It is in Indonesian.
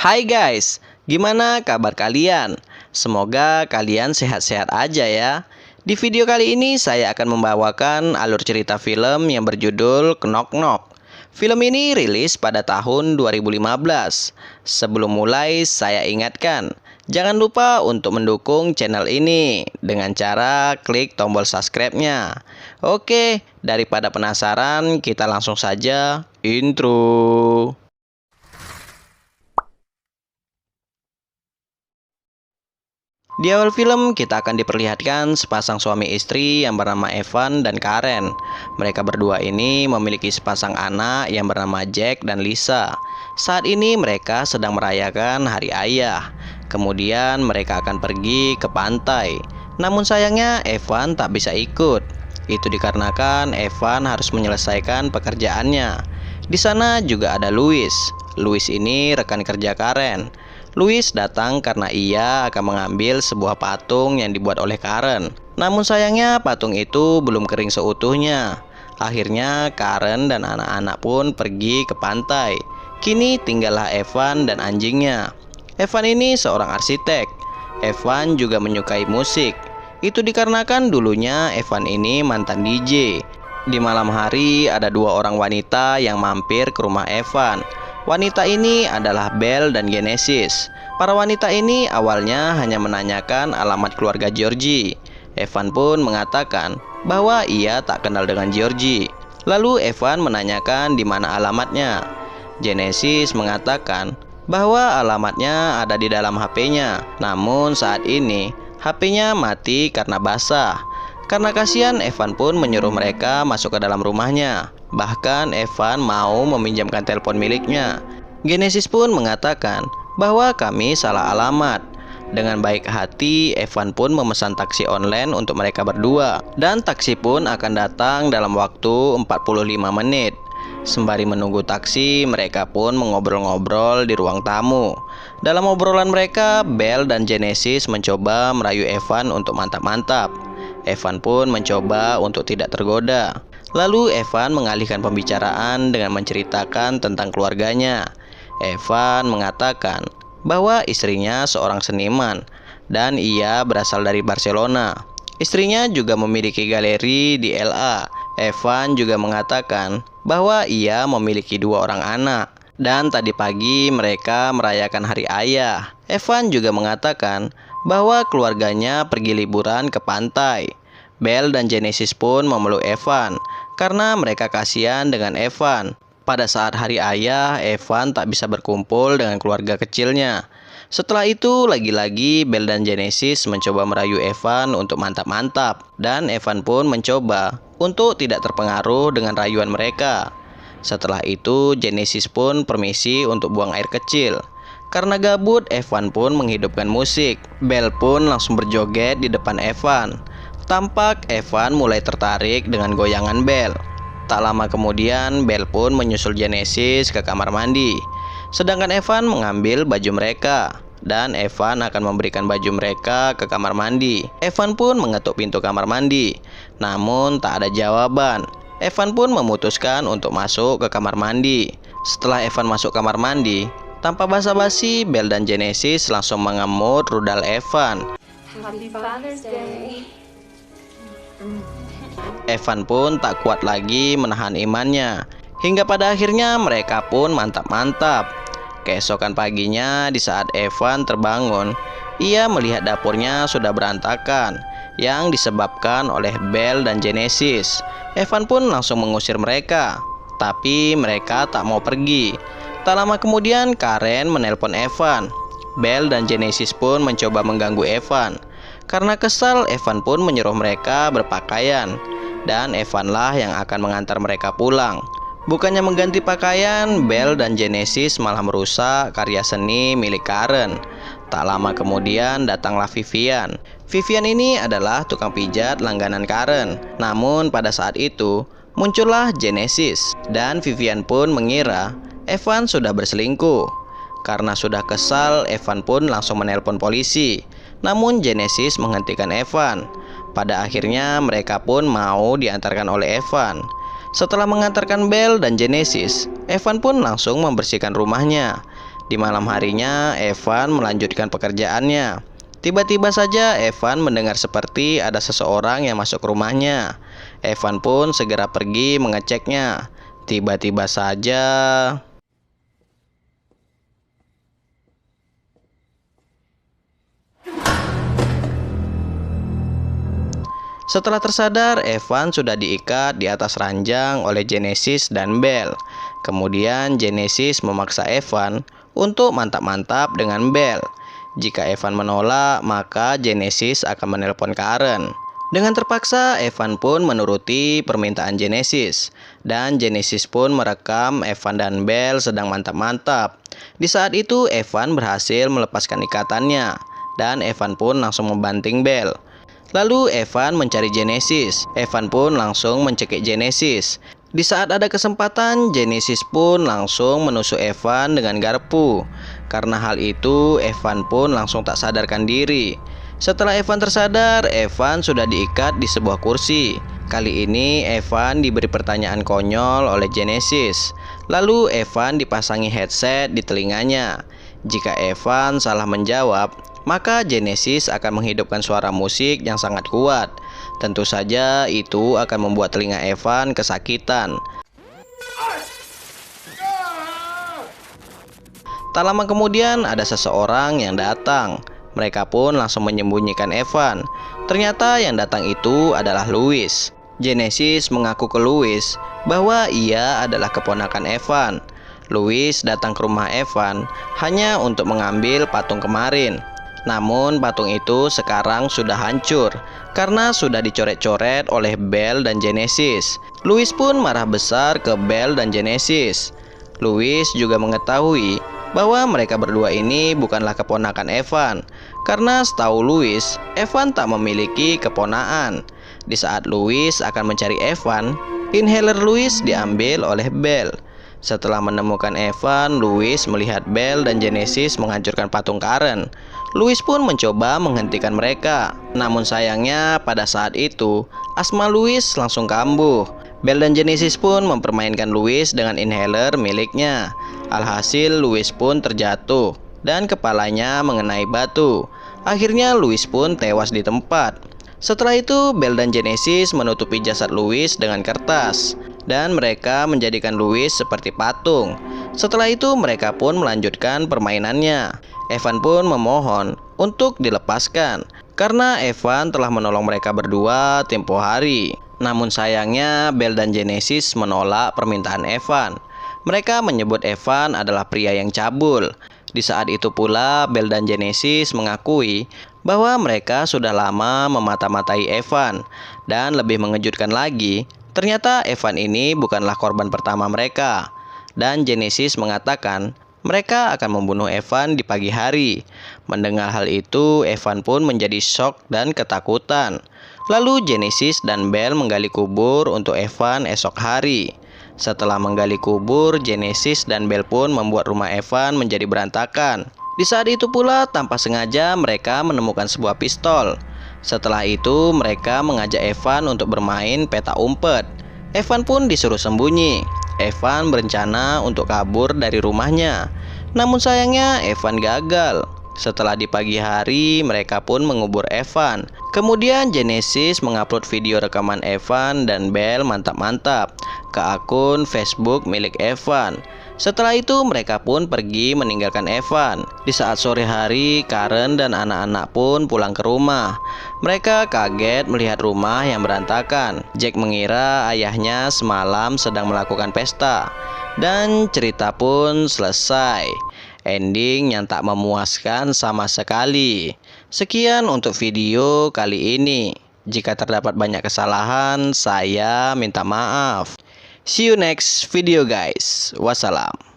Hai guys, gimana kabar kalian? Semoga kalian sehat-sehat aja ya. Di video kali ini saya akan membawakan alur cerita film yang berjudul Knock Knock. Film ini rilis pada tahun 2015. Sebelum mulai, saya ingatkan, jangan lupa untuk mendukung channel ini dengan cara klik tombol subscribe-nya. Oke, daripada penasaran, kita langsung saja intro. Di awal film, kita akan diperlihatkan sepasang suami istri yang bernama Evan dan Karen. Mereka berdua ini memiliki sepasang anak yang bernama Jack dan Lisa. Saat ini mereka sedang merayakan Hari Ayah. Kemudian mereka akan pergi ke pantai. Namun sayangnya Evan tak bisa ikut. Itu dikarenakan Evan harus menyelesaikan pekerjaannya. Di sana juga ada Louis. Louis ini rekan kerja Karen. Louis datang karena ia akan mengambil sebuah patung yang dibuat oleh Karen. Namun sayangnya patung itu belum kering seutuhnya. Akhirnya Karen dan anak-anak pun pergi ke pantai. Kini tinggallah Evan dan anjingnya. Evan ini seorang arsitek. Evan juga menyukai musik. Itu dikarenakan dulunya Evan ini mantan DJ. Di malam hari ada dua orang wanita yang mampir ke rumah Evan. Wanita ini adalah Belle dan Genesis. Para wanita ini awalnya hanya menanyakan alamat keluarga Georgie. Evan pun mengatakan bahwa ia tak kenal dengan Georgie. Lalu Evan menanyakan di mana alamatnya. Genesis mengatakan bahwa alamatnya ada di dalam HP-nya. Namun saat ini HP-nya mati karena basah. Karena kasihan, Evan pun menyuruh mereka masuk ke dalam rumahnya. Bahkan Evan mau meminjamkan telepon miliknya. Genesis pun mengatakan bahwa kami salah alamat. Dengan baik hati, Evan pun memesan taksi online untuk mereka berdua. Dan taksi pun akan datang dalam waktu 45 menit. Sembari menunggu taksi, mereka pun mengobrol-ngobrol di ruang tamu. Dalam obrolan mereka, Belle dan Genesis mencoba merayu Evan untuk mantap-mantap. Evan pun mencoba untuk tidak tergoda. Lalu Evan mengalihkan pembicaraan dengan menceritakan tentang keluarganya. Evan mengatakan bahwa istrinya seorang seniman dan ia berasal dari Barcelona. Istrinya juga memiliki galeri di LA. Evan juga mengatakan bahwa ia memiliki dua orang anak dan tadi pagi mereka merayakan Hari Ayah. Evan juga mengatakan bahwa keluarganya pergi liburan ke pantai. Belle dan Genesis pun memeluk Evan karena mereka kasihan dengan Evan. Pada saat Hari Ayah, Evan tak bisa berkumpul dengan keluarga kecilnya. Setelah itu, lagi-lagi Belle dan Genesis mencoba merayu Evan untuk mantap-mantap. Dan Evan pun mencoba untuk tidak terpengaruh dengan rayuan mereka. Setelah itu, Genesis pun permisi untuk buang air kecil. Karena gabut, Evan pun menghidupkan musik. Belle pun langsung berjoget di depan Evan. Tampak Evan mulai tertarik dengan goyangan Belle. Tak lama kemudian, Belle pun menyusul Genesis ke kamar mandi. Sedangkan Evan mengambil baju mereka. Dan Evan akan memberikan baju mereka ke kamar mandi. Evan pun mengetuk pintu kamar mandi. Namun tak ada jawaban. Evan pun memutuskan untuk masuk ke kamar mandi. Setelah Evan masuk kamar mandi, tanpa basa-basi, Belle dan Genesis langsung mengemut rudal Evan. Happy Father's Day. Evan pun tak kuat lagi menahan imannya. Hingga pada akhirnya mereka pun mantap-mantap. Keesokan paginya, di saat Evan terbangun, ia melihat dapurnya sudah berantakan, yang disebabkan oleh Belle dan Genesis. Evan pun langsung mengusir mereka, tapi mereka tak mau pergi. Tak lama kemudian Karen menelpon Evan. Belle dan Genesis pun mencoba mengganggu Evan. Karena kesal, Evan pun menyuruh mereka berpakaian. Dan Evanlah yang akan mengantar mereka pulang. Bukannya mengganti pakaian, Belle dan Genesis malah merusak karya seni milik Karen. Tak lama kemudian datanglah Vivian. Vivian ini adalah tukang pijat langganan Karen. Namun pada saat itu muncullah Genesis. Dan Vivian pun mengira Evan sudah berselingkuh. Karena sudah kesal, Evan pun langsung menelpon polisi. Namun Genesis menghentikan Evan. Pada akhirnya mereka pun mau diantarkan oleh Evan. Setelah mengantarkan Belle dan Genesis, Evan pun langsung membersihkan rumahnya. Di malam harinya, Evan melanjutkan pekerjaannya. Tiba-tiba saja Evan mendengar seperti ada seseorang yang masuk ke rumahnya. Evan pun segera pergi mengeceknya. Tiba-tiba saja setelah tersadar, Evan sudah diikat di atas ranjang oleh Genesis dan Belle. Kemudian Genesis memaksa Evan untuk mantap-mantap dengan Belle. Jika Evan menolak, maka Genesis akan menelpon Karen. Dengan terpaksa, Evan pun menuruti permintaan Genesis. Dan Genesis pun merekam Evan dan Belle sedang mantap-mantap. Di saat itu, Evan berhasil melepaskan ikatannya. Dan Evan pun langsung membanting Belle. Lalu Evan mencari Genesis. Evan pun langsung mencekik Genesis. Di saat ada kesempatan, Genesis pun langsung menusuk Evan dengan garpu. Karena hal itu, Evan pun langsung tak sadarkan diri. Setelah Evan tersadar, Evan sudah diikat di sebuah kursi. Kali ini Evan diberi pertanyaan konyol oleh Genesis. Lalu Evan dipasangi headset di telinganya. Jika Evan salah menjawab, maka Genesis akan menghidupkan suara musik yang sangat kuat. Tentu saja itu akan membuat telinga Evan kesakitan. Tak lama kemudian ada seseorang yang datang. Mereka pun langsung menyembunyikan Evan. Ternyata yang datang itu adalah Louis. Genesis mengaku ke Louis bahwa ia adalah keponakan Evan. Louis datang ke rumah Evan hanya untuk mengambil patung kemarin. Namun patung itu sekarang sudah hancur karena sudah dicoret-coret oleh Belle dan Genesis. Louis pun marah besar ke Belle dan Genesis. Louis juga mengetahui bahwa mereka berdua ini bukanlah keponakan Evan. Karena setahu Louis, Evan tak memiliki keponaan. Di saat Louis akan mencari Evan, inhaler Louis diambil oleh Belle. Setelah menemukan Evan, Louis melihat Belle dan Genesis menghancurkan patung Karen. Louis pun mencoba menghentikan mereka. Namun sayangnya pada saat itu, asma Louis langsung kambuh. Belle dan Genesis pun mempermainkan Louis dengan inhaler miliknya. Alhasil Louis pun terjatuh dan kepalanya mengenai batu. Akhirnya Louis pun tewas di tempat. Setelah itu, Belle dan Genesis menutupi jasad Louis dengan kertas. Dan mereka menjadikan Louis seperti patung. Setelah itu mereka pun melanjutkan permainannya. Evan pun memohon untuk dilepaskan karena Evan telah menolong mereka berdua tempo hari. Namun sayangnya Belle dan Genesis menolak permintaan Evan. Mereka menyebut Evan adalah pria yang cabul. Di saat itu pula Belle dan Genesis mengakui bahwa mereka sudah lama memata-matai Evan. Dan lebih mengejutkan lagi, ternyata Evan ini bukanlah korban pertama mereka. Dan Genesis mengatakan mereka akan membunuh Evan di pagi hari. Mendengar hal itu, Evan pun menjadi shock dan ketakutan. Lalu Genesis dan Belle menggali kubur untuk Evan esok hari. Setelah menggali kubur, Genesis dan Belle pun membuat rumah Evan menjadi berantakan. Di saat itu pula, tanpa sengaja mereka menemukan sebuah pistol. Setelah itu, mereka mengajak Evan untuk bermain peta umpet. Evan pun disuruh sembunyi. Evan berencana untuk kabur dari rumahnya. Namun sayangnya Evan gagal. Setelah di pagi hari, mereka pun mengubur Evan. Kemudian Genesis mengupload video rekaman Evan dan Belle mantap-mantap ke akun Facebook milik Evan. Setelah itu mereka pun pergi meninggalkan Evan. Di saat sore hari, Karen dan anak-anak pun pulang ke rumah. Mereka kaget melihat rumah yang berantakan. Jack mengira ayahnya semalam sedang melakukan pesta. Dan cerita pun selesai. Ending yang tak memuaskan sama sekali. Sekian untuk video kali ini. Jika terdapat banyak kesalahan, saya minta maaf. See you next video guys. Wassalam.